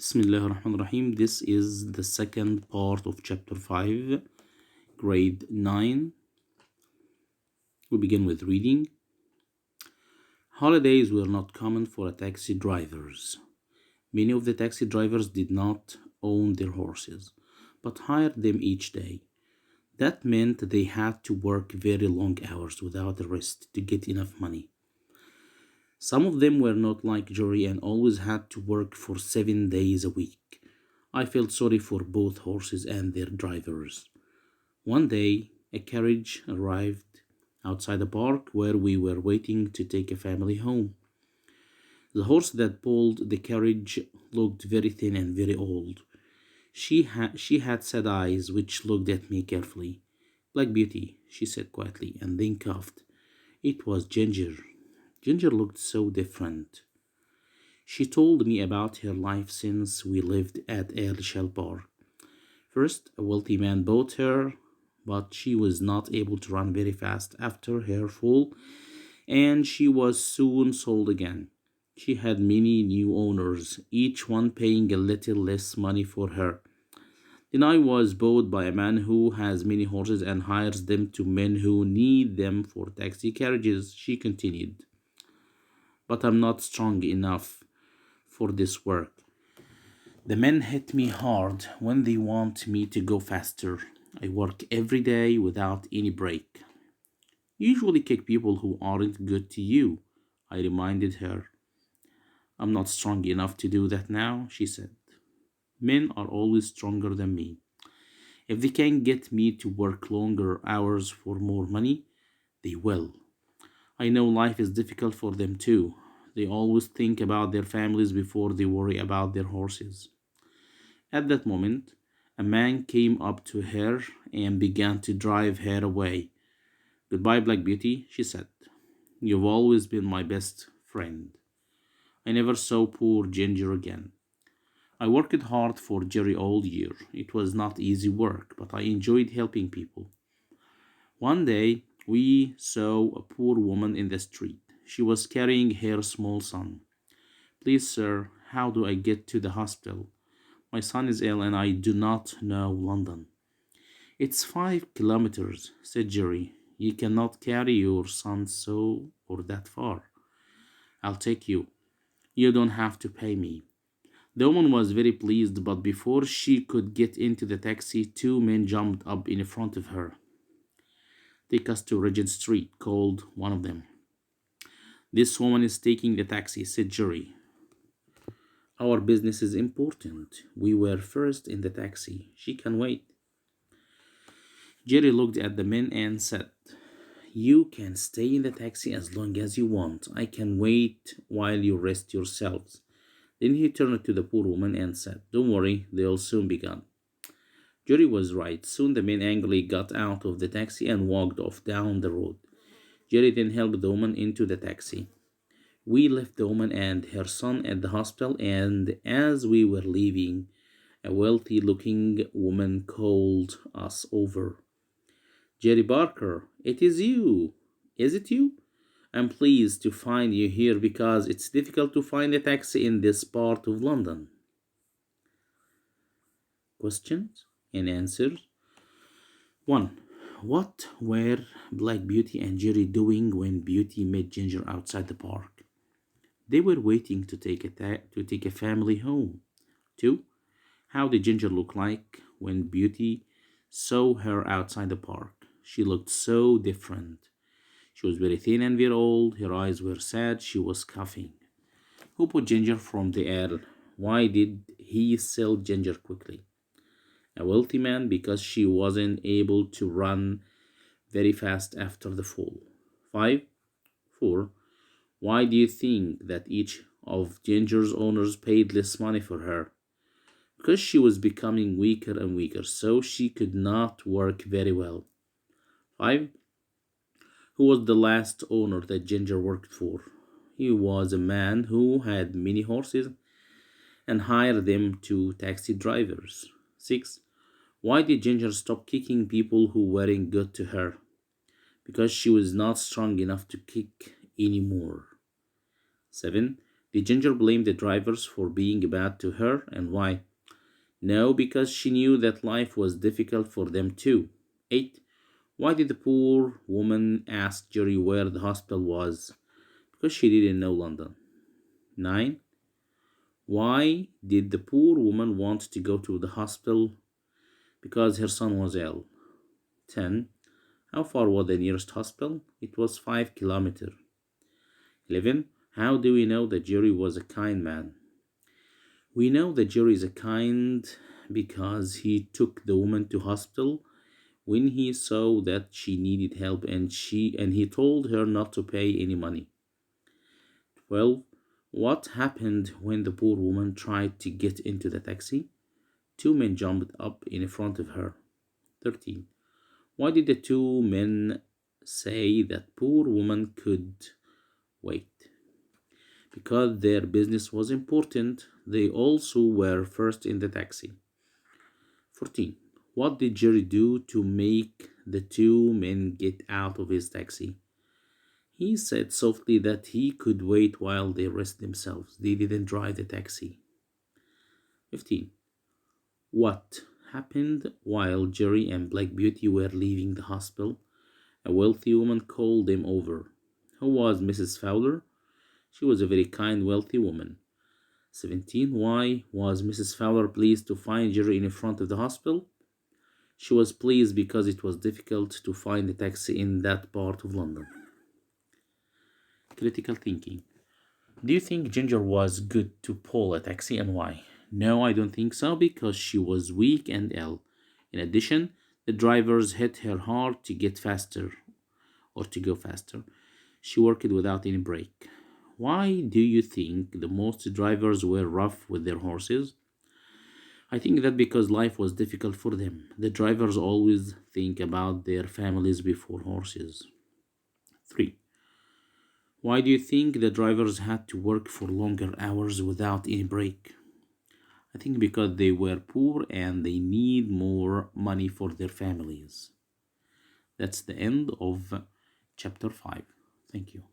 Bismillah ar-Rahman ar-Rahim. This is the second part of chapter 5, grade 9. We begin with reading. Holidays were not common for taxi drivers. Many of the taxi drivers did not own their horses, but hired them each day. That meant they had to work very long hours without a rest to get enough money. Some of them were not like Jory and always had to work for 7 days a week. I felt sorry for both horses and their drivers. One day, a carriage arrived outside the park where we were waiting to take a family home. The horse that pulled the carriage looked very thin and very old. She had sad eyes which looked at me carefully. Black Beauty, she said quietly, and then coughed. It was Ginger. Ginger looked so different. She told me about her life since we lived at El Shell Park. First, a wealthy man bought her, but she was not able to run very fast after her fall, and she was soon sold again. She had many new owners, each one paying a little less money for her. Then I was bought by a man who has many horses and hires them to men who need them for taxi carriages, she continued. But I'm not strong enough for this work. The men hit me hard when they want me to go faster. I work every day without any break. You usually kick people who aren't good to you, I reminded her. I'm not strong enough to do that now, she said. Men are always stronger than me. If they can get me to work longer hours for more money, they will. I know life is difficult for them too. They always think about their families before they worry about their horses. At that moment, a man came up to her and began to drive her away. Goodbye, Black Beauty, she said. You've always been my best friend. I never saw poor Ginger again. I worked hard for Jerry all year. It was not easy work, but I enjoyed helping people. One day, we saw a poor woman in the street. She was carrying her small son. Please, sir, how do I get to the hospital? My son is ill and I do not know London. It's 5 kilometers, said Jerry. You cannot carry your son so or that far. I'll take you. You don't have to pay me. The woman was very pleased, but before she could get into the taxi, two men jumped up in front of her. Take us to Regent Street, called one of them. This woman is taking the taxi, said Jerry. Our business is important. We were first in the taxi. She can wait. Jerry looked at the men and said, You can stay in the taxi as long as you want. I can wait while you rest yourselves. Then he turned to the poor woman and said, Don't worry, they'll soon be gone. Jerry was right. Soon the men angrily got out of the taxi and walked off down the road. Jerry then helped the woman into the taxi. We left the woman and her son at the hospital, and as we were leaving, a wealthy looking woman called us over. Jerry Barker, it is you. Is it you? I'm pleased to find you here because it's difficult to find a taxi in this part of London. Questions and answers. 1. What were Black Beauty and Jerry doing when Beauty met Ginger outside the park? They were waiting to take a family home. 2. How did Ginger look like when Beauty saw her outside the park? She looked so different. She was very thin and very old. Her eyes were sad. She was coughing. Who put Ginger from the air? Why did he sell Ginger quickly? A wealthy man because she wasn't able to run very fast after the fall. 5. 4. Why do you think that each of Ginger's owners paid less money for her? Because she was becoming weaker and weaker, so she could not work very well. 5. Who was the last owner that Ginger worked for? He was a man who had many horses and hired them to taxi drivers. 6. Why did Ginger stop kicking people who weren't good to her? Because she was not strong enough to kick anymore. 7. Did Ginger blame the drivers for being bad to her, and why? No, because she knew that life was difficult for them too. 8. Why did the poor woman ask Jerry where the hospital was? Because she didn't know London. 9. Why did the poor woman want to go to the hospital? Because her son was ill. 10. How far was the nearest hospital? It was 5 kilometers. 11. How do we know that Jerry was a kind man? We know that Jerry is a kind because he took the woman to hospital when he saw that she needed help and he told her not to pay any money. 12. What happened when the poor woman tried to get into the taxi? Two men jumped up in front of her. 13. Why did the two men say that poor woman could wait? Because their business was important. They also were first in the taxi. 14. What did Jerry do to make the two men get out of his taxi? He said softly that he could wait while they rest themselves. They didn't drive the taxi. 15. What happened while Jerry and Black Beauty were leaving the hospital? A wealthy woman called them over. Who was Mrs. Fowler? She was a very kind, wealthy woman. 17. Why was Mrs. Fowler pleased to find Jerry in front of the hospital? She was pleased because it was difficult to find a taxi in that part of London. Critical thinking. Do you think Ginger was good to pull a taxi and why? No, I don't think so because she was weak and ill. In addition, the drivers hit her hard to get faster or to go faster. She worked without any break. Why do you think the most drivers were rough with their horses? I think that because life was difficult for them. The drivers always think about their families before horses. 3. Why do you think the drivers had to work for longer hours without any break? I think because they were poor and they need more money for their families. That's the end of chapter 5. Thank you.